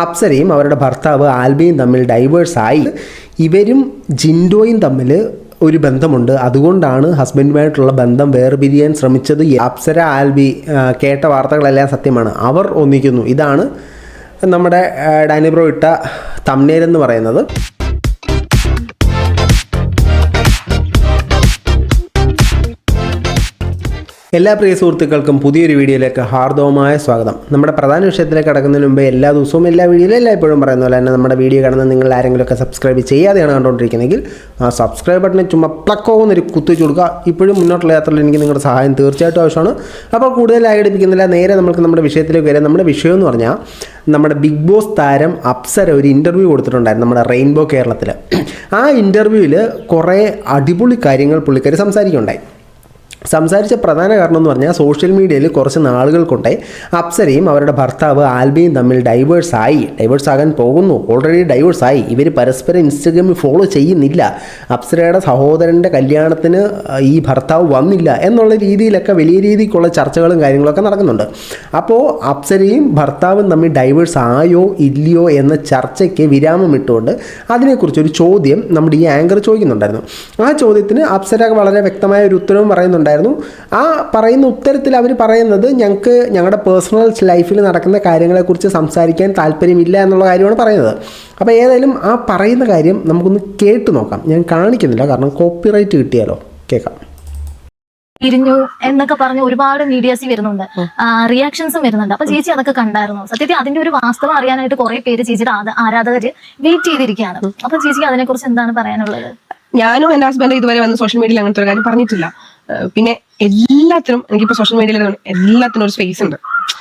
അപ്സരയും അവരുടെ ഭർത്താവ് ആൽബിയും തമ്മിൽ ഡൈവേഴ്സായി. ഇവരും ജിൻഡോയും തമ്മിൽ ഒരു ബന്ധമുണ്ട്. അതുകൊണ്ടാണ് ഹസ്ബൻഡുമായിട്ടുള്ള ബന്ധം വേർപിരിയാൻ ശ്രമിച്ചത്. അപ്സര ആൽബി കേട്ട വാർത്തകളെല്ലാം സത്യമാണ്. അവർ ഒന്നിക്കുന്നു. ഇതാണ് നമ്മുടെ ഡാനി ബ്രോ ഇട്ട തംബ്നെയിൽ എന്ന് പറയുന്നത്. എല്ലാ പ്രിയ സുഹൃത്തുക്കൾക്കും പുതിയൊരു വീഡിയോയിലേക്ക് ഹാർദവമായ സ്വാഗതം. നമ്മുടെ പ്രധാന വിഷയത്തിലേക്ക് കടക്കുന്നതിന് മുമ്പ് എല്ലാ ദിവസവും എല്ലാ വീഡിയോയിലും എല്ലായ്പ്പോഴും പറയുന്ന പോലെ തന്നെ നമ്മുടെ വീഡിയോ കാണുന്ന നിങ്ങൾ ആരെങ്കിലുമൊക്കെ സബ്സ്ക്രൈബ് ചെയ്യാതെയാണ് കണ്ടുകൊണ്ടിരിക്കുന്നതെങ്കിൽ ആ സബ്സ്ക്രൈബ് ബട്ടണിൽ ചുമ്മാ പ്ലക്കോന്നൊരു കുത്തിച്ച് കൊടുക്കുക. ഇപ്പോഴും മുന്നോട്ടുള്ള യാത്രയിൽ എനിക്ക് നിങ്ങളുടെ സഹായം തീർച്ചയായിട്ടും ആവശ്യമാണ്. അപ്പോൾ കൂടുതൽ ആഘടിപ്പിക്കുന്നില്ല, നേരെ നമുക്ക് നമ്മുടെ വിഷയത്തിലേക്ക് വരാം. നമ്മുടെ വിഷയം എന്ന് പറഞ്ഞാൽ നമ്മുടെ ബിഗ് ബോസ് താരം അപ്സര ഒരു ഇൻ്റർവ്യൂ കൊടുത്തിട്ടുണ്ടായിരുന്നു നമ്മുടെ റെയിൻബോ കേരളത്തിൽ. ആ ഇൻ്റർവ്യൂവിൽ കുറേ അടിപൊളി കാര്യങ്ങൾ പുള്ളിക്കാരി സംസാരിച്ച പ്രധാന കാരണം എന്ന് പറഞ്ഞാൽ സോഷ്യൽ മീഡിയയിൽ കുറച്ച് നാളുകൾ കൊണ്ടേ അപ്സരയും അവരുടെ ഭർത്താവ് ആൽബിയും തമ്മിൽ ഡൈവേഴ്സാകാൻ പോകുന്നു. ഓൾറെഡി ഡൈവേഴ്സായി. ഇവർ പരസ്പരം ഇൻസ്റ്റഗ്രാമിൽ ഫോളോ ചെയ്യുന്നില്ല. അപ്സരയുടെ സഹോദരൻ്റെ കല്യാണത്തിന് ഈ ഭർത്താവ് വന്നില്ല എന്നുള്ള രീതിയിലൊക്കെ വലിയ രീതിക്കുള്ള ചർച്ചകളും കാര്യങ്ങളൊക്കെ നടക്കുന്നുണ്ട്. അപ്പോൾ അപ്സരയും ഭർത്താവും തമ്മിൽ ഡൈവേഴ്സ് ആയോ ഇല്ലയോ എന്ന ചർച്ചയ്ക്ക് വിരാമം ഇട്ടുകൊണ്ട് അതിനെക്കുറിച്ചൊരു ചോദ്യം നമ്മുടെ ഈ ആങ്കർ ചോദിക്കുന്നുണ്ടായിരുന്നു. ആ ചോദ്യത്തിന് അപ്സര വളരെ വ്യക്തമായ ഒരു ഉത്തരവും പറയുന്നുണ്ടായിരുന്നു. ആ പറയുന്ന ഉത്തരത്തിൽ അവർ പറയുന്നത് ഞങ്ങളുടെ പേഴ്സണൽ ലൈഫിൽ നടക്കുന്ന കാര്യങ്ങളെക്കുറിച്ച് സംസാരിക്കാൻ താല്പര്യമില്ല എന്നുള്ള കാര്യമാണ് പറയുന്നത്. അപ്പോൾ ഏതായാലും ആ പറയുന്ന കാര്യം നമുക്കൊന്ന് കേട്ട് നോക്കാം. ഞാൻ കാണിക്കുന്നില്ല, കാരണം കോപ്പിറൈറ്റ് കിട്ടിയാലോ. കേൾക്കാം. പിരിഞ്ഞു എന്നൊക്കെ പറഞ്ഞ് ഒരുപാട് മീഡിയാസിൽ വരുന്നുണ്ട്, റിയാക്ഷൻസും വരുന്നുണ്ട്. അപ്പൊ ചേച്ചി അതൊക്കെ കണ്ടായിരുന്നു? സത്യത്തിൽ അതിന്റെ ഒരു വാസ്തവം അറിയാനായിട്ട് കുറെ പേര് ചേച്ചിയുടെ ആരാധകര് വെയിറ്റ് ചെയ്തിരിക്കുകയാണ്. അപ്പൊ ചേച്ചിക്ക് അതിനെക്കുറിച്ച് എന്താണ് പറയാനുള്ളത്? ഞാനും എന്റെ ഹസ്ബൻഡ് ഇതുവരെ വന്ന് സോഷ്യൽ മീഡിയയിൽ അങ്ങനത്തെ ഒരു കാര്യം പറഞ്ഞിട്ടില്ല. പിന്നെ എല്ലാത്തിനും എനിക്കിപ്പോ സോഷ്യൽ മീഡിയയിൽ എല്ലാത്തിനും ഒരു സ്പേസ് ഉണ്ട്.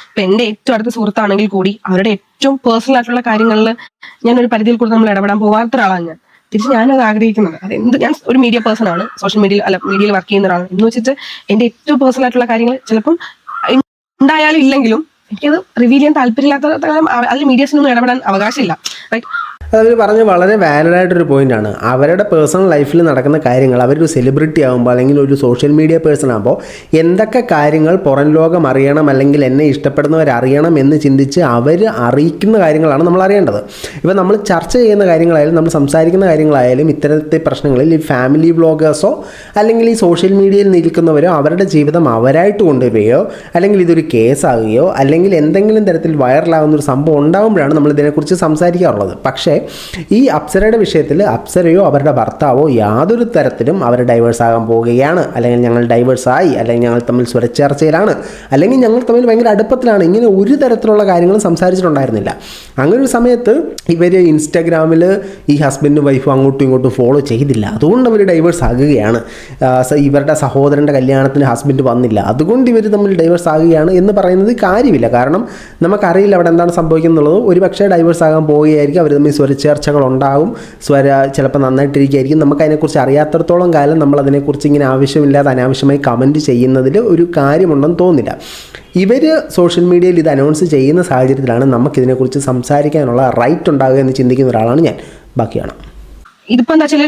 ഇപ്പൊ എന്റെ ഏറ്റവും അടുത്ത സുഹൃത്താണെങ്കിൽ കൂടി അവരുടെ ഏറ്റവും പേഴ്സണൽ ആയിട്ടുള്ള കാര്യങ്ങളിൽ ഞാൻ ഒരു പരിധിയിൽ കൂടുതൽ നമ്മൾ ഇടപെടാൻ പോകാത്ത ഒരാളാണ് ഞാൻ. തിരിച്ച് ഞാനും അത് ആഗ്രഹിക്കുന്നത്. അതെന്ത്, ഞാൻ ഒരു മീഡിയ പേഴ്സൺ ആണ്, സോഷ്യൽ മീഡിയയിൽ വർക്ക് ചെയ്യുന്ന ഒരാളാണ് എന്ന് വെച്ചിട്ട് എന്റെ ഏറ്റവും പേഴ്സണൽ ആയിട്ടുള്ള കാര്യങ്ങൾ ചിലപ്പം ഉണ്ടായാലും ഇല്ലെങ്കിലും എനിക്കത് റിവീൽ ചെയ്യാൻ താല്പര്യമില്ലാത്ത കാലം അതിൽ മീഡിയസിനൊന്നും ഇടപെടാൻ അവകാശമില്ല. റൈറ്റ്. അതവർ പറഞ്ഞ വളരെ വാലിഡായിട്ടൊരു പോയിൻ്റാണ്. അവരുടെ പേഴ്സണൽ ലൈഫിൽ നടക്കുന്ന കാര്യങ്ങൾ അവരൊരു സെലിബ്രിറ്റി ആകുമ്പോൾ അല്ലെങ്കിൽ ഒരു സോഷ്യൽ മീഡിയ പേഴ്സൺ ആകുമ്പോൾ എന്തൊക്കെ കാര്യങ്ങൾ പുറം ലോകം അറിയണം അല്ലെങ്കിൽ എന്നെ ഇഷ്ടപ്പെടുന്നവരറിയണം എന്ന് ചിന്തിച്ച് അവർ അറിയിക്കുന്ന കാര്യങ്ങളാണ് നമ്മൾ അറിയേണ്ടത്. ഇപ്പോൾ നമ്മൾ ചർച്ച ചെയ്യുന്ന കാര്യങ്ങളായാലും നമ്മൾ സംസാരിക്കുന്ന കാര്യങ്ങളായാലും ഇത്തരത്തെ പ്രശ്നങ്ങളിൽ ഈ ഫാമിലി വ്ളോഗേഴ്സോ അല്ലെങ്കിൽ ഈ സോഷ്യൽ മീഡിയയിൽ നിൽക്കുന്നവരോ അവരുടെ ജീവിതം അവരായിട്ട് കൊണ്ടുവരികയോ അല്ലെങ്കിൽ ഇതൊരു കേസാകുകയോ അല്ലെങ്കിൽ എന്തെങ്കിലും തരത്തിൽ വൈറലാകുന്ന ഒരു സംഭവം ഉണ്ടാകുമ്പോഴാണ് നമ്മൾ ഇതിനെക്കുറിച്ച് സംസാരിക്കാറുള്ളത്. പക്ഷേ ഈ അപ്സരയുടെ വിഷയത്തിൽ അപ്സരയോ അവരുടെ ഭർത്താവോ യാതൊരു തരത്തിലും അവർ ഡൈവേഴ്സ് ആകാൻ പോവുകയാണ്, അല്ലെങ്കിൽ ഞങ്ങൾ ഡൈവേഴ്സായി, അല്ലെങ്കിൽ ഞങ്ങൾ തമ്മിൽ സ്വരച്ചേർച്ചയിലാണ്, അല്ലെങ്കിൽ ഞങ്ങൾ തമ്മിൽ ഭയങ്കര അടുപ്പത്തിലാണ്, ഇങ്ങനെ ഒരു തരത്തിലുള്ള കാര്യങ്ങളും സംസാരിച്ചിട്ടുണ്ടായിരുന്നില്ല. അങ്ങനെ ഒരു സമയത്ത് ഇവർ ഇൻസ്റ്റാഗ്രാമിൽ ഈ ഹസ്ബൻഡും വൈഫും അങ്ങോട്ടും ഇങ്ങോട്ടും ഫോളോ ചെയ്തില്ല, അതുകൊണ്ട് അവർ ഡൈവേഴ്സ് ആകുകയാണ്. ഇവരുടെ സഹോദരൻ്റെ കല്യാണത്തിന് ഹസ്ബൻഡ് വന്നില്ല, അതുകൊണ്ട് ഇവർ തമ്മിൽ ഡൈവേഴ്സ് ആകുകയാണ് എന്ന് പറയുന്നത് കാര്യമില്ല. കാരണം നമുക്കറിയില്ല അവിടെ എന്താണ് സംഭവിക്കുന്നുള്ളത്. ഒരു പക്ഷേ ഡൈവേഴ്സ് ആകാൻ പോവുകയായിരിക്കും, അവർ തമ്മിൽ ചേർച്ചകൾ ഉണ്ടാകും, ചിലപ്പോൾ നന്നായിട്ടിരിക്കുകയായിരിക്കും. നമുക്ക് അതിനെക്കുറിച്ച് അറിയാത്തടത്തോളം കാലം നമ്മൾ അതിനെക്കുറിച്ച് ഇങ്ങനെ ആവശ്യമില്ലാതെ അനാവശ്യമായി കമൻറ്റ് ചെയ്യുന്നതിൽ ഒരു കാര്യമുണ്ടെന്ന് തോന്നുന്നില്ല. ഇവർ സോഷ്യൽ മീഡിയയിൽ ഇത് അനൗൺസ് ചെയ്യുന്ന സാഹചര്യത്തിലാണ് നമുക്കിതിനെക്കുറിച്ച് സംസാരിക്കാനുള്ള റൈറ്റ് ഉണ്ടാകുക എന്ന് ചിന്തിക്കുന്ന ഒരാളാണ് ഞാൻ. ബാക്കിയാണ്. ഇതിപ്പോ എന്താ വെച്ചാൽ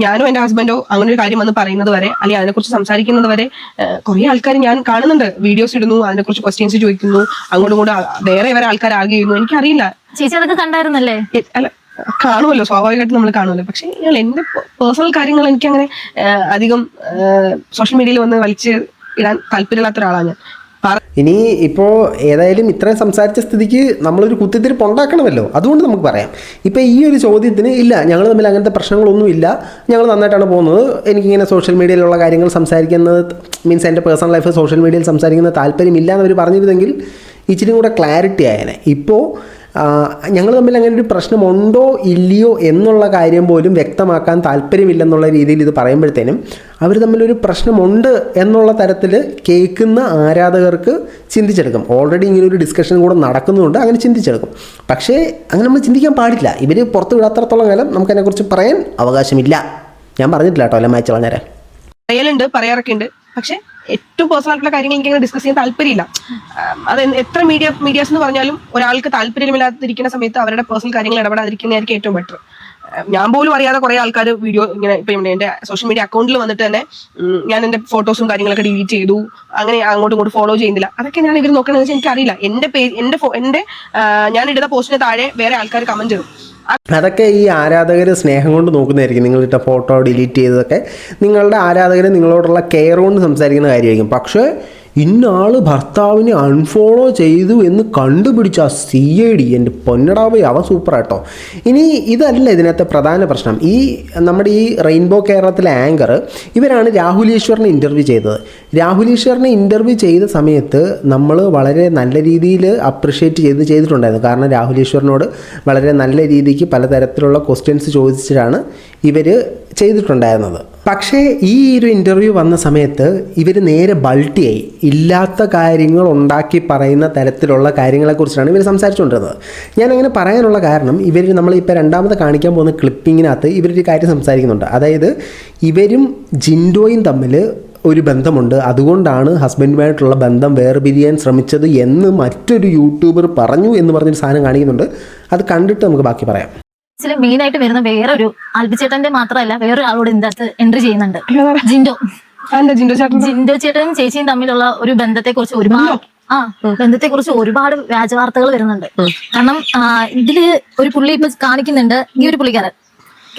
ഞാനോ എന്റെ ഹസ്ബൻഡോ അങ്ങനെ ഒരു കാര്യം വന്ന് പറയുന്നത് വരെ അല്ലെങ്കിൽ അതിനെക്കുറിച്ച് സംസാരിക്കുന്നത് വരെ കുറെ ആൾക്കാർ ഞാൻ കാണുന്നുണ്ട്, വീഡിയോസ് ഇടുന്നു, അതിനെക്കുറിച്ച് ക്വസ്റ്റ്യൻസ് ചോദിക്കുന്നു, അങ്ങോട്ടും ഇങ്ങോട്ടും വേറെ വേറെ ആൾക്കാർ ആകെ ചെയ്യുന്നു. എനിക്കറിയില്ല. ചേച്ചി അതൊക്കെ കണ്ടായിരുന്നല്ലേ? അല്ല, കാണുമല്ലോ, സ്വാഭാവികമായിട്ട് നമ്മൾ കാണുമല്ലോ. പക്ഷെ എന്റെ പേഴ്സണൽ കാര്യങ്ങൾ എനിക്ക് അങ്ങനെ അധികം സോഷ്യൽ മീഡിയയിൽ വന്ന് വലിച്ച് ഇടാൻ താല്പര്യമില്ലാത്ത ഒരാളാണ് ഞാൻ. ഇനി ഇപ്പോൾ ഏതായാലും ഇത്രയും സംസാരിച്ച സ്ഥിതിക്ക് നമ്മളൊരു കുത്തിത്തിരിപ്പ് ഉണ്ടാക്കണമല്ലോ, അതുകൊണ്ട് നമുക്ക് പറയാം. ഇപ്പോൾ ഈ ഒരു ചോദ്യത്തിന് ഇല്ല, ഞങ്ങൾ തമ്മിൽ അങ്ങനത്തെ പ്രശ്നങ്ങളൊന്നുമില്ല, ഞങ്ങൾ നന്നായിട്ടാണ് പോകുന്നത്, എനിക്കിങ്ങനെ സോഷ്യൽ മീഡിയയിലുള്ള കാര്യങ്ങൾ സംസാരിക്കുന്നത് മീൻസ് എൻ്റെ പേഴ്സണൽ ലൈഫ് സോഷ്യൽ മീഡിയയിൽ സംസാരിക്കുന്നത് താല്പര്യമില്ല എന്നവർ പറഞ്ഞിരുന്നെങ്കിൽ ഇച്ചിരി കൂടെ ക്ലാരിറ്റി ആയേനെ. ഇപ്പോൾ ഞങ്ങൾ തമ്മിൽ അങ്ങനെ ഒരു പ്രശ്നമുണ്ടോ ഇല്ലയോ എന്നുള്ള കാര്യം പോലും വ്യക്തമാക്കാൻ താല്പര്യമില്ലെന്നുള്ള രീതിയിൽ ഇത് പറയുമ്പോഴത്തേനും അവർ തമ്മിലൊരു പ്രശ്നമുണ്ട് എന്നുള്ള തരത്തിൽ കേൾക്കുന്ന ആരാധകർക്ക് ചിന്തിച്ചെടുക്കും. ഓൾറെഡി ഇങ്ങനൊരു ഡിസ്കഷൻ കൂടെ നടക്കുന്നുണ്ട്, അങ്ങനെ ചിന്തിച്ചെടുക്കും. പക്ഷേ അങ്ങനെ നമ്മൾ ചിന്തിക്കാൻ പാടില്ല. ഇവർ പുറത്ത് വിടാത്തടത്തോളം കാലം നമുക്കതിനെക്കുറിച്ച് പറയാൻ അവകാശമില്ല. ഞാൻ പറഞ്ഞിട്ടില്ല കേട്ടോ, എല്ലാം മാച്ച് വളരെ പറയലുണ്ട്, പറയാറൊക്കെ ഉണ്ട്. പക്ഷെ ഏറ്റവും പേഴ്സണൽ ആയിട്ടുള്ള കാര്യങ്ങൾ എനിക്ക് ഡിസ്കസ് ചെയ്യാൻ താല്പര്യമില്ല. അത് എത്ര മീഡിയാസ് എന്ന് പറഞ്ഞാലും ഒരാൾക്ക് താല്പര്യമില്ലാതിരിക്കുന്ന സമയത്ത് അവരുടെ പേഴ്സണൽ കാര്യങ്ങൾ ഇടപെടാതിരിക്കുന്നതായിരിക്കും ഏറ്റവും ബെറ്റർ. ഞാൻ പോലും അറിയാതെ കുറെ ആൾക്കാർ വീഡിയോ ഇങ്ങനെ ഇപ്പം എന്റെ സോഷ്യൽ മീഡിയ അക്കൗണ്ടിൽ വന്നിട്ട് തന്നെ ഞാൻ എന്റെ ഫോട്ടോസും കാര്യങ്ങളൊക്കെ ഡിലീറ്റ് ചെയ്തു, അങ്ങനെ അങ്ങോട്ടും ഇങ്ങോട്ട് ഫോളോ ചെയ്യുന്നില്ല. അതൊക്കെ ഞാൻ ഇവർ നോക്കണമെന്ന് വെച്ചാൽ എനിക്കറിയില്ല. എന്റെ പേജ് എന്റെ ഞാൻ ഇടുന്ന പോസ്റ്റിന് താഴെ വേറെ ആൾക്കാർ കമന്റ് ഇടും. അതൊക്കെ ഈ ആരാധകർ സ്നേഹം കൊണ്ട് നോക്കുന്നതായിരിക്കും. നിങ്ങളിട്ട ഫോട്ടോ ഡിലീറ്റ് ചെയ്തതൊക്കെ നിങ്ങളുടെ ആരാധകർ നിങ്ങളോടുള്ള കെയർ കൊണ്ട് സംസാരിക്കുന്ന കാര്യമായിരിക്കും. പക്ഷേ ഇന്നാൾ ഭർത്താവിനെ അൺഫോളോ ചെയ്തു എന്ന് കണ്ടുപിടിച്ച ആ CID, എൻ്റെ പൊന്നടാവ്, അവ സൂപ്പറാട്ടോ. ഇനി ഇതല്ല ഇതിനകത്തെ പ്രധാന പ്രശ്നം. നമ്മുടെ ഈ റെയിൻബോ കേരളത്തിലെ ആങ്കർ ഇവരാണ് രാഹുൽ ഈശ്വറിനെ ഇൻ്റർവ്യൂ ചെയ്തത്. രാഹുൽ ഈശ്വറിനെ ഇൻ്റർവ്യൂ ചെയ്ത സമയത്ത് നമ്മൾ വളരെ നല്ല രീതിയിൽ അപ്രിഷ്യേറ്റ് ചെയ്തിട്ടുണ്ടായിരുന്നു. കാരണം രാഹുൽ ഈശ്വറിനോട് വളരെ നല്ല രീതിക്ക് പലതരത്തിലുള്ള ക്വസ്റ്റ്യൻസ് ചോദിച്ചിട്ടാണ് ഇവർ ചെയ്തിട്ടുണ്ടായിരുന്നത്. പക്ഷേ ഈ ഒരു ഇൻ്റർവ്യൂ വന്ന സമയത്ത് ഇവർ നേരെ ബൾട്ടിയായി ഇല്ലാത്ത കാര്യങ്ങൾ ഉണ്ടാക്കി പറയുന്ന തരത്തിലുള്ള കാര്യങ്ങളെക്കുറിച്ചാണ് ഇവർ സംസാരിച്ചുകൊണ്ടിരുന്നത്. ഞാനങ്ങനെ പറയാനുള്ള കാരണം നമ്മളിപ്പോൾ രണ്ടാമത് കാണിക്കാൻ പോകുന്ന ക്ലിപ്പിങ്ങിനകത്ത് ഇവരൊരു കാര്യം സംസാരിക്കുന്നുണ്ട്. അതായത് ഇവരും ജിൻഡോയും തമ്മിൽ ഒരു ബന്ധമുണ്ട്, അതുകൊണ്ടാണ് ഹസ്ബൻഡുമായിട്ടുള്ള ബന്ധം വേർപിരിയാൻ ശ്രമിച്ചത് എന്ന് മറ്റൊരു യൂട്യൂബർ പറഞ്ഞു എന്ന് പറഞ്ഞൊരു സാധനം കാണിക്കുന്നുണ്ട്. അത് കണ്ടിട്ട് നമുക്ക് ബാക്കി പറയാം. മെയിൻ ആയിട്ട് വരുന്ന വേറൊരു ആൽബിച്ചേട്ടന്റെ മാത്രമല്ല വേറൊരു ആളോട് ഇതിന്റെ അകത്ത് എൻട്രി ചെയ്യുന്നുണ്ട്. ജിൻഡോ ചേട്ടനും ചേച്ചിയും തമ്മിലുള്ള ഒരു ബന്ധത്തെക്കുറിച്ച് ഒരുപാട് വ്യാജവാർത്തകൾ വരുന്നുണ്ട്. കാരണം ഇതില് ഒരു പുള്ളി ഇപ്പൊ കാണിക്കുന്നുണ്ട്, ഈ ഒരു പുള്ളിക്കാരൻ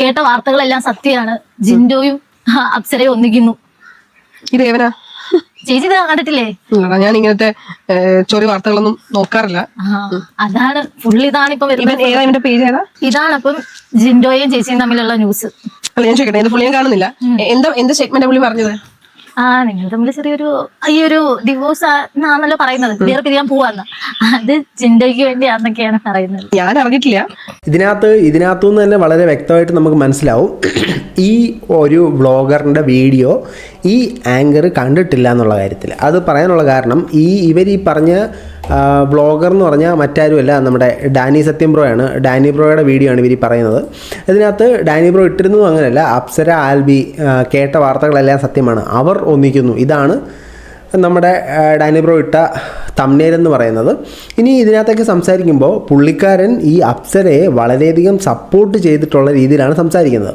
കേട്ട വാർത്തകളെല്ലാം സത്യമാണ്. ജിൻഡോയും അപ്സരയും ഒന്നിക്കുന്നു. ഇതേവനാ ചേച്ചി ഇത് കണ്ടിട്ടില്ലേ? ഞാൻ ഇങ്ങനത്തെ ചൊറി വാർത്തകളൊന്നും നോക്കാറില്ല. അതാണ് ഫുള്ള് ഇതാണ് ഇപ്പൊ വരുന്നത്. പേജ് ഏതാ? ഇതാണ് അപ്പം ജിൻഡോയും ചേച്ചിയും തമ്മിലുള്ള ന്യൂസ്. അല്ല ഞാൻ ചോദിക്കട്ടെ, പുള്ളി ഞാൻ കാണുന്നില്ല. എന്ത് സ്റ്റേറ്റ്മെന്റ് പുള്ളി പറഞ്ഞത്? നിങ്ങൾ തമ്മിൽ ചെറിയൊരു ഈ ഒരു ഡിവോഴ്സ് ആണല്ലോ പറയുന്നത്, വേറെ പിരിയാൻ പോവാന്ന്. അത് ജിൻഡോയ്ക്ക് വേണ്ടിയാണെന്നൊക്കെയാണ് പറയുന്നത്. ഞാൻ അറിഞ്ഞിട്ടില്ല. ഇതിനകത്തുനിന്ന് തന്നെ വളരെ വ്യക്തമായിട്ട് നമുക്ക് മനസ്സിലാവും ഈ ഒരു വ്ളോഗറിൻ്റെ വീഡിയോ ഈ ആങ്കർ കണ്ടിട്ടില്ല എന്നുള്ള കാര്യത്തിൽ. അത് പറയാനുള്ള കാരണം ഇവർ ഈ പറഞ്ഞ വ്ളോഗർ എന്ന് പറഞ്ഞാൽ മറ്റാരുമല്ല, നമ്മുടെ ഡാനി സത്യം ബ്രോയാണ്. ഡാനി ബ്രോയുടെ വീഡിയോ ആണ് ഇവർ പറയുന്നത്. ഇതിനകത്ത് ഡാനി ബ്രോ ഇട്ടിരുന്നതും അങ്ങനെയല്ല. അപ്സര, ആൽബി കേട്ട വാർത്തകളെല്ലാം സത്യമാണ്. അവർ ഒന്നിക്കുന്നു. ഇതാണ് നമ്മുടെ ഡാനി ബ്രോ ഇട്ട തംബ്നെയിൽ എന്ന് പറയുന്നത്. ഇനി ഇതിനകത്തൊക്കെ സംസാരിക്കുമ്പോൾ പുള്ളിക്കാരൻ ഈ അപ്സരയെ വളരെയധികം സപ്പോർട്ട് ചെയ്തിട്ടുള്ള രീതിയിലാണ് സംസാരിക്കുന്നത്.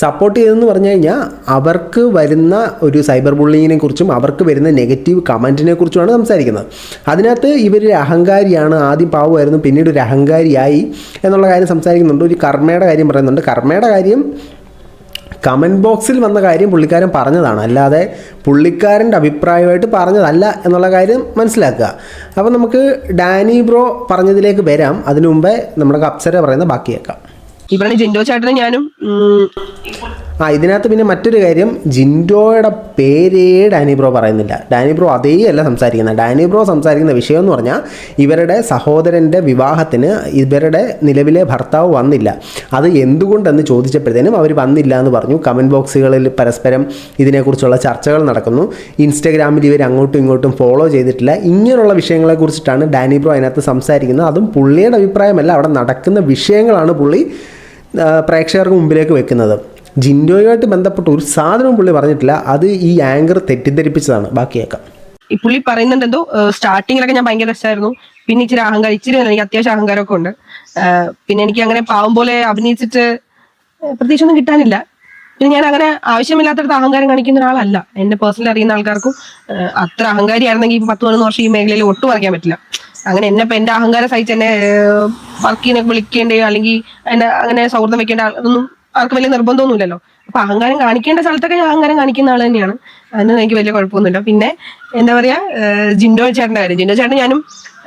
സപ്പോർട്ട് ചെയ്തതെന്ന് പറഞ്ഞു കഴിഞ്ഞാൽ അവർക്ക് വരുന്ന ഒരു സൈബർ ബുള്ളിങ്ങിനെ കുറിച്ചും അവർക്ക് വരുന്ന നെഗറ്റീവ് കമൻറ്റിനെ കുറിച്ചുമാണ് സംസാരിക്കുന്നത്. അതിനകത്ത് ഇവരൊരു അഹങ്കാരിയാണ്, ആദ്യം പാവമായിരുന്നു പിന്നീട് ഒരു അഹങ്കാരിയായി എന്നുള്ള കാര്യം സംസാരിക്കുന്നുണ്ട്. ഒരു കർമ്മയുടെ കാര്യം പറയുന്നുണ്ട്. കർമ്മയുടെ കാര്യം കമൻറ്റ് ബോക്സിൽ വന്ന കാര്യം പുള്ളിക്കാരൻ പറഞ്ഞതാണ്, അല്ലാതെ പുള്ളിക്കാരൻ്റെ അഭിപ്രായമായിട്ട് പറഞ്ഞതല്ല എന്നുള്ള കാര്യം മനസ്സിലാക്കുക. അപ്പോൾ നമുക്ക് ഡാനി ബ്രോ പറഞ്ഞതിലേക്ക് വരാം. അതിനു മുമ്പേ നമ്മുടെ അപ്സര പറയുന്ന ബാക്കി കേൾക്കാം. ഇവിടെ ജിൻഡോ ചേട്ടനും ഞാനും ഇതിനകത്ത് പിന്നെ മറ്റൊരു കാര്യം, ജിൻഡോയുടെ പേരേ ഡാനി ബ്രോ പറയുന്നില്ല. ഡാനി ബ്രോ അതേ അല്ല സംസാരിക്കുന്നത്. ഡാനി ബ്രോ സംസാരിക്കുന്ന വിഷയം എന്ന് പറഞ്ഞാൽ ഇവരുടെ സഹോദരൻ്റെ വിവാഹത്തിന് ഇവരുടെ നിലവിലെ ഭർത്താവ് വന്നില്ല. അത് എന്തുകൊണ്ടെന്ന് ചോദിച്ചപ്പോഴത്തേനും അവർ വന്നില്ല എന്ന് പറഞ്ഞു. കമൻറ്റ് ബോക്സുകളിൽ പരസ്പരം ഇതിനെക്കുറിച്ചുള്ള ചർച്ചകൾ നടക്കുന്നു. ഇൻസ്റ്റഗ്രാമിൽ ഇവർ അങ്ങോട്ടും ഇങ്ങോട്ടും ഫോളോ ചെയ്തിട്ടില്ല. ഇങ്ങനെയുള്ള വിഷയങ്ങളെക്കുറിച്ചിട്ടാണ് ഡാനി ബ്രോ അതിനകത്ത് സംസാരിക്കുന്നത്. അതും പുള്ളിയുടെ അഭിപ്രായമല്ല, അവിടെ നടക്കുന്ന വിഷയങ്ങളാണ് പുള്ളി പ്രേക്ഷകർക്ക് മുമ്പിലേക്ക് വെക്കുന്നത്. ജിൻഡോയുമായിട്ട് ബന്ധപ്പെട്ട് ഒരു സാധനവും പുള്ളി പറഞ്ഞിട്ടില്ല. അത് ഈ ആങ്കർ തെറ്റിദ്ധരിപ്പിച്ചതാണ്. ബാക്കി കേൾക്കാം. ഈ പുള്ളി പറയുന്നുണ്ട് എന്തോ സ്റ്റാർട്ടിങ്ങിലൊക്കെ ഞാൻ ഭയങ്കര രസമായിരുന്നു, പിന്നെ ഇച്ചിരി എനിക്ക് അത്യാവശ്യം അഹങ്കാരമൊക്കെ ഉണ്ട്. പിന്നെ എനിക്ക് അങ്ങനെ പാവം പോലെ അഭിനയിച്ചിട്ട് പ്രതീക്ഷ ഒന്നും കിട്ടാനില്ല. പിന്നെ ഞാൻ അങ്ങനെ ആവശ്യമില്ലാത്തടത്ത് അഹങ്കാരം കാണിക്കുന്ന ഒരാളല്ല. എന്നെ പേഴ്സണലി അറിയുന്ന ആൾക്കാർക്കും അത്ര അഹങ്കാരിയായിരുന്നെങ്കിൽ ഇപ്പൊ 10-11 വർഷം ഈ മേഖലയിൽ ഒട്ടും പറയാൻ പറ്റില്ല. അങ്ങനെ എന്റെ അഹങ്കാരം സഹിച്ച് എന്നെ വർക്കിനെ വിളിക്കേണ്ടയോ അല്ലെങ്കിൽ എന്നെ അങ്ങനെ സൗഹൃദം വെക്കേണ്ട അതൊന്നും ആർക്ക് വലിയ നിർബന്ധമൊന്നുമില്ലല്ലോ. അപ്പൊ അഹങ്കാരം കാണിക്കേണ്ട സ്ഥലത്തൊക്കെ ഞാൻ അഹങ്കാരം കാണിക്കുന്ന ആൾ തന്നെയാണ്. അതിന് എനിക്ക് വലിയ കുഴപ്പമൊന്നുമില്ല. പിന്നെ എന്താ പറയാ, ജിൻഡോ ചേട്ടന്റെ കാര്യം, ജിൻഡോ ചേട്ടൻ ഞാനും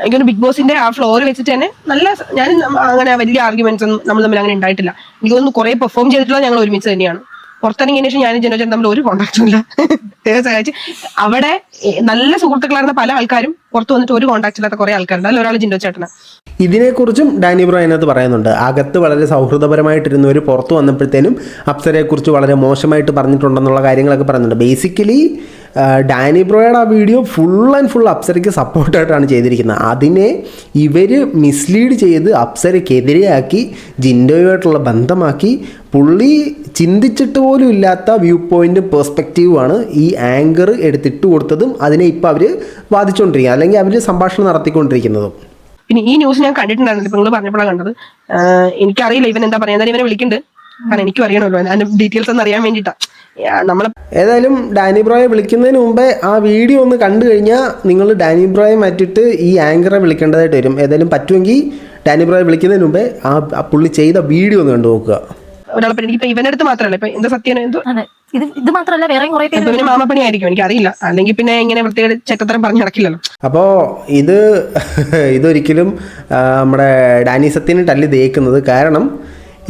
എനിക്കൊരു ബിഗ് ബോസിന്റെ ആ ഫ്ലോർ വെച്ചിട്ട് തന്നെ ഞാൻ അങ്ങനെ വലിയ ആർഗ്യുമെന്റ്സ് ഒന്നും നമ്മൾ തമ്മിൽ അങ്ങനെ ഉണ്ടായിട്ടില്ല. എനിക്ക് തോന്നുന്നു കുറെ പെർഫോം ചെയ്തിട്ടുള്ള ഞങ്ങൾ ഒരുമിച്ച് തന്നെയാണ്. പുറത്തിറങ്ങിയതിനു ശേഷം ഞാനും ജിൻഡോ ചേട്ടൻ തമ്മിൽ ഒരു കോൺടാക്റ്റും ഇല്ല. അവിടെ നല്ല സുഹൃത്തുക്കളായിരുന്ന പല ആൾക്കാരും പുറത്ത് വന്നിട്ട് ഒരു കോൺടാക്ട് ഇല്ലാത്ത കുറെ ആൾക്കാരുണ്ട്. അതിൽ ഒരാൾ ജിൻഡോ ചേട്ടനാണ്. ഇതിനെക്കുറിച്ചും ഡാനി ബ്രോ അതിനകത്ത് പറയുന്നുണ്ട്. അകത്ത് വളരെ സൗഹൃദപരമായിട്ടിരുന്നവർ പുറത്ത് വന്നപ്പോഴത്തേനും അപ്സരയെക്കുറിച്ച് വളരെ മോശമായിട്ട് പറഞ്ഞിട്ടുണ്ടെന്നുള്ള കാര്യങ്ങളൊക്കെ പറയുന്നുണ്ട്. ബേസിക്കലി ഡാനി ബ്രോയുടെ ആ വീഡിയോ ഫുൾ ആൻഡ് ഫുൾ അപ്സരയ്ക്ക് സപ്പോർട്ടായിട്ടാണ് ചെയ്തിരിക്കുന്നത്. അതിനെ ഇവർ മിസ്ലീഡ് ചെയ്ത് അപ്സരയ്ക്കെതിരെയാക്കി ജിൻഡോയുമായിട്ടുള്ള ബന്ധമാക്കി പുള്ളി ചിന്തിച്ചിട്ട് പോലും ഇല്ലാത്ത വ്യൂ പോയിൻറ്റും പെർസ്പെക്റ്റീവുമാണ് ഈ ആങ്കർ എടുത്തിട്ട് കൊടുത്തതും അതിനെ ഇപ്പോൾ അവർ വാദിച്ചുകൊണ്ടിരിക്കുക അല്ലെങ്കിൽ അവർ സംഭാഷണം നടത്തിക്കൊണ്ടിരിക്കുന്നതും. പിന്നെ ഈ ന്യൂസ് ഞാൻ കണ്ടിട്ടുണ്ടായിരുന്നില്ല, ഇപ്പൊ നിങ്ങൾ പറഞ്ഞപ്പോഴാണ് കണ്ടത്. എനിക്കറിയില്ല ഇവൻ എന്താ പറയുക. എന്തായാലും ഇവനെ വിളിക്കുന്നുണ്ട്, കാരണം എനിക്കും അറിയണമല്ലോ അതിന്റെ ഡീറ്റെയിൽസ് ഒന്ന് അറിയാൻ വേണ്ടിട്ടാ നമ്മളെ. ഏതായാലും ഡാനി ബ്രോയെ വിളിക്കുന്നതിന് മുമ്പേ ആ വീഡിയോ ഒന്ന് കണ്ടു കഴിഞ്ഞാൽ നിങ്ങൾ ഡാനി ബ്രോയെ മാറ്റിയിട്ട് ഈ ആങ്കറെ വിളിക്കേണ്ടതായിട്ട് വരും. ഏതായാലും പറ്റുമെങ്കിൽ ഡാനി ബ്രോയെ വിളിക്കുന്നതിന് മുമ്പേ ആ പുള്ളി ചെയ്ത വീഡിയോ ഒന്ന് കണ്ടു നോക്കുക. ഒരാളെ എനിക്ക് ഇവന്റെ അടുത്ത് മാത്രമല്ല, ഇപ്പൊ എന്താ സത്യം എന്തോ ഇത് മാത്രമല്ല വേറെ കുറെ പേര് പിന്നെ മാമപ്പണി ആയിരിക്കും, എനിക്ക് അറിയില്ല. അല്ലെങ്കിൽ പിന്നെ ഇങ്ങനെ പ്രത്യേക ചെറ്റത്തരം പറഞ്ഞു നടക്കില്ലല്ലോ. അപ്പോൾ ഇതൊരിക്കലും നമ്മുടെ ഡാനി സത്യനെ തല്ലി തേക്കുന്നത്. കാരണം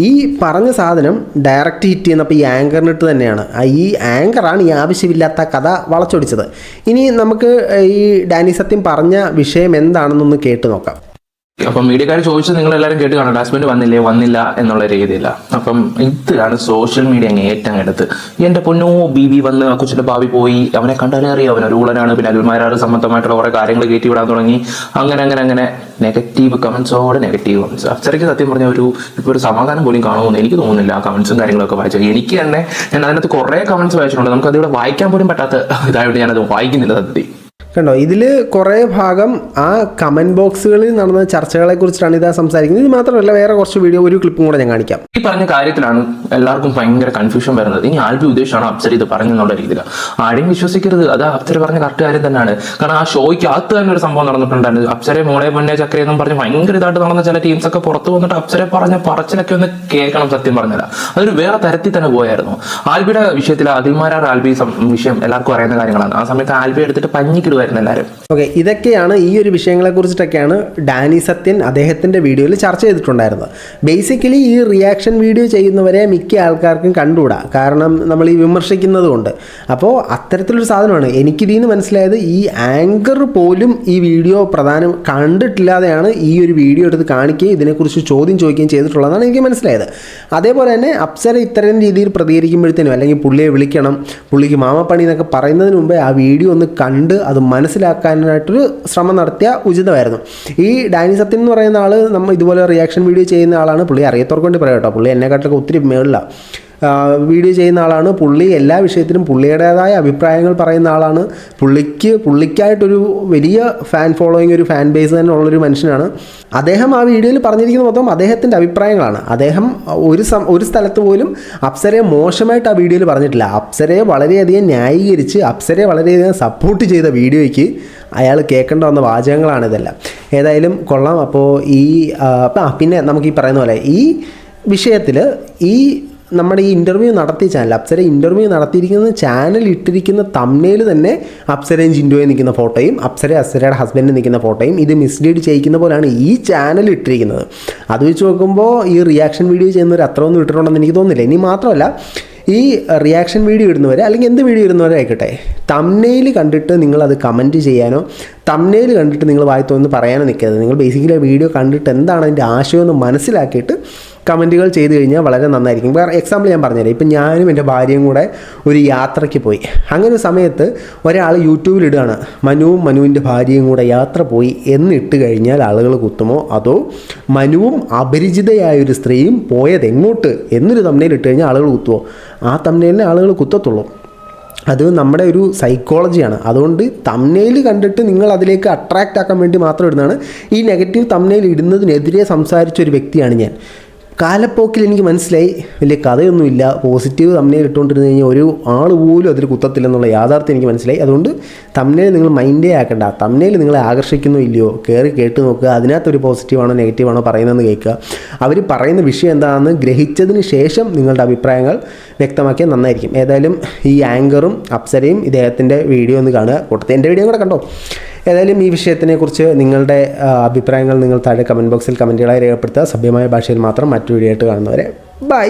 ഈ പറഞ്ഞ സാധനം ഡയറക്റ്റ് ഹിറ്റ് ചെയ്യുന്നപ്പോൾ ഈ ആങ്കറിനിട്ട് തന്നെയാണ്. ഈ ആങ്കറാണ് ഈ ആവശ്യമില്ലാത്ത കഥ വളച്ചൊടിച്ചത്. ഇനി നമുക്ക് ഈ ഡാനി സത്യം പറഞ്ഞ വിഷയം എന്താണെന്നൊന്ന് കേട്ട് നോക്കാം. അപ്പം മീഡിയക്കാർ ചോദിച്ചത് നിങ്ങൾ എല്ലാവരും കേട്ട് കാണും, ഹസ്ബൻഡ് വന്നില്ല എന്നുള്ള രീതിയില്ല. അപ്പം ഇതാണ് സോഷ്യൽ മീഡിയ അങ്ങ് ഏറ്റെടുത്ത് എന്റെ പൊന്നോ ബി വന്ന് ആ കൊച്ചിന്റെ ഭാവി പോയി, അവനെ കണ്ടാലേ അറിയാം അവൻ ഒരു ഊളനാണ്, പിന്നെ അൽമാരാറ് സംബന്ധമായിട്ടുള്ള കുറെ കാര്യങ്ങൾ കയറ്റി വിടാൻ തുടങ്ങി. അങ്ങനെ നെഗറ്റീവ് കമന്റ്സോടെ നെഗറ്റീവ് കമന്റ്സ്. അച്ഛരയ്ക്ക് സത്യം പറഞ്ഞ ഇപ്പോൾ ഒരു സമാധാനം പോലും കാണുമെന്ന് എനിക്ക് തോന്നുന്നില്ല. ആ കമന്റ്സും കാര്യങ്ങളൊക്കെ വായിച്ചത് എനിക്ക് തന്നെ, ഞാൻ അതിനകത്ത് കുറെ കമന്റ്സ് വായിച്ചിട്ടുണ്ട്, നമുക്ക് അതിവിടെ വായിക്കാൻ പോലും പറ്റാത്ത ഇതായിട്ട് ഞാനത് വായിക്കുന്നില്ല സത്യത്തിൽ. കണ്ടോ, ഇതിൽ കുറേ ഭാഗം ആ കമൻറ്റ് ബോക്സുകളിൽ നടന്ന ചർച്ചകളെ കുറിച്ചിട്ടാണ് ഇതാ സംസാരിക്കുന്നത്. ഇത് മാത്രമല്ല വേറെ കുറച്ച് വീഡിയോ, ഒരു ക്ലിപ്പും കൂടെ ഞാൻ കാണിക്കാം. ഈ പറഞ്ഞ കാര്യത്തിലാണ് എല്ലാവർക്കും ഭയങ്കര കൺഫ്യൂഷൻ വരുന്നത്. ഇനി ആൽബി ഉദ്ദേശിച്ചാണ് അപ്സര ഇത് പറഞ്ഞെന്നുള്ള രീതിയിൽ ആരെയും വിശ്വസിക്കരുത്. അത് അപ്സര പറഞ്ഞ കറക്റ്റ് കാര്യം തന്നെയാണ്. കാരണം ആ ഷോയ്ക്ക് അകത്ത് തന്നെ ഒരു സംഭവം നടന്നിട്ടുണ്ടായിരുന്നു. അപ്സരെ മോളെ പൊന്നെ ചക്ര എന്നും പറഞ്ഞ് ഭയങ്കര ഇതായിട്ട് നടന്ന ചില ടീംസ് ഒക്കെ പുറത്ത് വന്നിട്ട് അപ്സരെ പറഞ്ഞ പറച്ചിലൊക്കെ ഒന്ന് കേൾക്കണം. സത്യം പറഞ്ഞില്ല, അതൊരു വേറെ തരത്തിൽ തന്നെ പോയായിരുന്നു. ആൽബിയുടെ വിഷയത്തിൽ അഖിൽമാരാർ ആൽബി വിഷയം എല്ലാവർക്കും അറിയുന്ന കാര്യങ്ങളാണ്. ആ സമയത്ത് ആൽബി എടുത്തിട്ട് പഞ്ഞിക്കിടുവായിരുന്നു എല്ലാവരും. ഓക്കെ, ഇതൊക്കെയാണ് ഈ ഒരു വിഷയങ്ങളെ കുറിച്ചിട്ടൊക്കെയാണ് ഡാനി സത്യൻ അദ്ദേഹത്തിൻ്റെ വീഡിയോയിൽ ചർച്ച ചെയ്തിട്ടുണ്ടായിരുന്നത്. ബേസിക്കലി ഈ റിയാക്ഷൻ വീഡിയോ ചെയ്യുന്നവരെ മിക്ക ആൾക്കാർക്കും കണ്ടുകൂടാ, കാരണം നമ്മൾ ഈ വിമർശിക്കുന്നത് കൊണ്ട്. അപ്പോൾ അത്തരത്തിലൊരു സാധനമാണ്. എനിക്കിതിൽ നിന്ന് മനസ്സിലായത് ഈ ആങ്കർ പോലും ഈ വീഡിയോ പ്രധാനം കണ്ടിട്ടില്ലാതെയാണ് ഈ ഒരു വീഡിയോ എടുത്ത് കാണിക്കുകയും ഇതിനെക്കുറിച്ച് ചോദ്യം ചോദിക്കുകയും ചെയ്തിട്ടുള്ളതാണ് എനിക്ക് മനസ്സിലായത്. അതേപോലെ തന്നെ അപ്സര ഇത്തരം രീതിയിൽ പ്രതികരിക്കുമ്പോഴത്തേനും അല്ലെങ്കിൽ പുള്ളിയെ വിളിക്കണം, പുള്ളിക്ക് മാമപ്പണി എന്നൊക്കെ പറയുന്നതിന് മുമ്പേ ആ വീഡിയോ ഒന്ന് കണ്ട് അത് മനസ്സിലാക്കാനായിട്ടൊരു ശ്രമം നടത്തിയ ഉചിതമായിരുന്നു. ഈ ഡാനി സത്യൻ എന്ന് പറയുന്ന ആൾ നമ്മൾ ഇതുപോലെ റിയാക്ഷൻ വീഡിയോ ചെയ്യുന്ന ആളാണ്. പുള്ളി അറിയത്തോർക്ക് വേണ്ടി പറയാം കേട്ടോ, പുള്ളി എന്നെക്കാട്ടൊക്കെ ഒത്തിരി മേളിലാണ് വീഡിയോ ചെയ്യുന്ന ആളാണ്. പുള്ളി എല്ലാ വിഷയത്തിലും പുള്ളിയുടേതായ അഭിപ്രായങ്ങൾ പറയുന്ന ആളാണ്. പുള്ളിക്കായിട്ടൊരു വലിയ ഫാൻ ഫോളോയിങ്, ഒരു ഫാൻ ബേസ് തന്നെ ഉള്ളൊരു മനുഷ്യനാണ്. അദ്ദേഹം ആ വീഡിയോയിൽ പറഞ്ഞിരിക്കുന്ന മൊത്തം അദ്ദേഹത്തിൻ്റെ അഭിപ്രായങ്ങളാണ്. അദ്ദേഹം ഒരു സ്ഥലത്ത് പോലും അപ്സരയെ മോശമായിട്ട് ആ വീഡിയോയിൽ പറഞ്ഞിട്ടില്ല. അപ്സരയെ വളരെയധികം ന്യായീകരിച്ച് അപ്സരയെ വളരെയധികം സപ്പോർട്ട് ചെയ്ത വീഡിയോയ്ക്ക് അയാൾ കേൾക്കേണ്ട വന്ന വാചകങ്ങളാണ് ഇതെല്ലാം. ഏതായാലും കൊള്ളാം. അപ്പോൾ പിന്നെ നമുക്ക് ഈ പറയുന്ന പോലെ ഈ വിഷയത്തിൽ നമ്മുടെ ഈ ഇൻ്റർവ്യൂ നടത്തിയ ചാനൽ, അപ്സര ഇൻ്റർവ്യൂ നടത്തിയിരിക്കുന്ന ചാനൽ ഇട്ടിരിക്കുന്ന തംബ്നെയിൽ തന്നെ അപ്സരയും ജിൻഡോയും നിൽക്കുന്ന ഫോട്ടോയും അപ്സരയുടെ ഹസ്ബൻഡ് നിൽക്കുന്ന ഫോട്ടോയും ഇത് മിസ്ലീഡ് ചെയ്യിക്കുന്ന പോലെയാണ് ഈ ചാനൽ ഇട്ടിരിക്കുന്നത്. അത് വെച്ച് നോക്കുമ്പോൾ ഈ റിയാക്ഷൻ വീഡിയോ ചെയ്യുന്നവർ അത്ര ഒന്നും ഇട്ടിട്ടുണ്ടെന്ന് എനിക്ക് തോന്നുന്നില്ല. ഇനി മാത്രമല്ല, ഈ റിയാക്ഷൻ വീഡിയോ ഇടുന്നവരെ അല്ലെങ്കിൽ എന്ത് വീഡിയോ ഇടുന്നവരെ ആയിക്കോട്ടെ, തംബ്നെയിൽ കണ്ടിട്ട് നിങ്ങളത് കമൻറ്റ് ചെയ്യാനോ തംബ്നെയിൽ കണ്ടിട്ട് നിങ്ങൾ വായിത്തോന്ന് പറയാനോ നിൽക്കരുത്. നിങ്ങൾ ബേസിക്കലി ആ വീഡിയോ കണ്ടിട്ട് എന്താണ് അതിൻ്റെ ആശയമെന്ന് മനസ്സിലാക്കിയിട്ട് കമൻറ്റുകൾ ചെയ്ത് കഴിഞ്ഞാൽ വളരെ നന്നായിരിക്കും. വേറെ എക്സാമ്പിൾ ഞാൻ പറഞ്ഞുതരാം. ഇപ്പം ഞാനും എൻ്റെ ഭാര്യയും കൂടെ ഒരു യാത്രയ്ക്ക് പോയി. അങ്ങനെ ഒരു സമയത്ത് ഒരാൾ യൂട്യൂബിലിടുകയാണ് മനുവിൻ്റെ ഭാര്യയും കൂടെ യാത്ര പോയി എന്നിട്ട് കഴിഞ്ഞാൽ ആളുകൾ കുത്തുമോ, അതോ മനുവും അപരിചിതയായൊരു സ്ത്രീയും പോയത് എങ്ങോട്ട് എന്നൊരു തംബ്നെയിൽ ഇട്ട് കഴിഞ്ഞാൽ ആളുകൾ കുത്തുമോ? ആ തംബ്നെയിലിനെ ആളുകൾ കുത്തത്തുള്ളൂ. അത് നമ്മുടെ ഒരു സൈക്കോളജിയാണ്. അതുകൊണ്ട് തംബ്നെയിൽ കണ്ടിട്ട് നിങ്ങൾ അതിലേക്ക് അട്രാക്റ്റ് ആക്കാൻ വേണ്ടി മാത്രം ഇടുന്നതാണ്. ഈ നെഗറ്റീവ് തംബ്നെയിൽ ഇടുന്നതിനെതിരെ സംസാരിച്ച ഒരു വ്യക്തിയാണ് ഞാൻ. കാലപ്പോക്കിൽ എനിക്ക് മനസ്സിലായി വലിയ കഥയൊന്നുമില്ല, പോസിറ്റീവ് തംബ്നെയിൽ ഇട്ടുകൊണ്ടിരുന്ന് കഴിഞ്ഞാൽ ഒരു ആൾ പോലും അതിൽ കുത്തത്തില്ലെന്നുള്ള യാഥാർത്ഥ്യം എനിക്ക് മനസ്സിലായി. അതുകൊണ്ട് തംബ്നെയിൽ നിങ്ങൾ മൈൻഡേ ആക്കണ്ട. തംബ്നെയിൽ നിങ്ങളെ ആകർഷിക്കുന്നോ ഇല്ലയോ കയറി കേട്ട് നോക്കുക. അതിനകത്തൊരു പോസിറ്റീവാണോ നെഗറ്റീവാണോ പറയുന്നതെന്ന് കേൾക്കുക. അവർ പറയുന്ന വിഷയം എന്താണെന്ന് ഗ്രഹിച്ചതിന് ശേഷം നിങ്ങളുടെ അഭിപ്രായങ്ങൾ വ്യക്തമാക്കിയാൽ നന്നായിരിക്കും. ഏതായാലും ഈ ആങ്കറും അപ്സരയും ഇദ്ദേഹത്തിൻ്റെ വീഡിയോ ഒന്ന് കാണുക. കൂട്ടത്തിൽ എൻ്റെ വീഡിയോ കൂടെ കണ്ടോ. ഏതായാലും ഈ വിഷയത്തിനെക്കുറിച്ച് നിങ്ങളുടെ അഭിപ്രായങ്ങൾ നിങ്ങൾ താഴെ കമൻറ്റ് ബോക്സിൽ കമൻറ്റുകളായി രേഖപ്പെടുത്തുക. സഭ്യമായ ഭാഷയിൽ മാത്രം. മറ്റു വീഡിയോ ആയിട്ട് കാണുന്നവരെ ബൈ.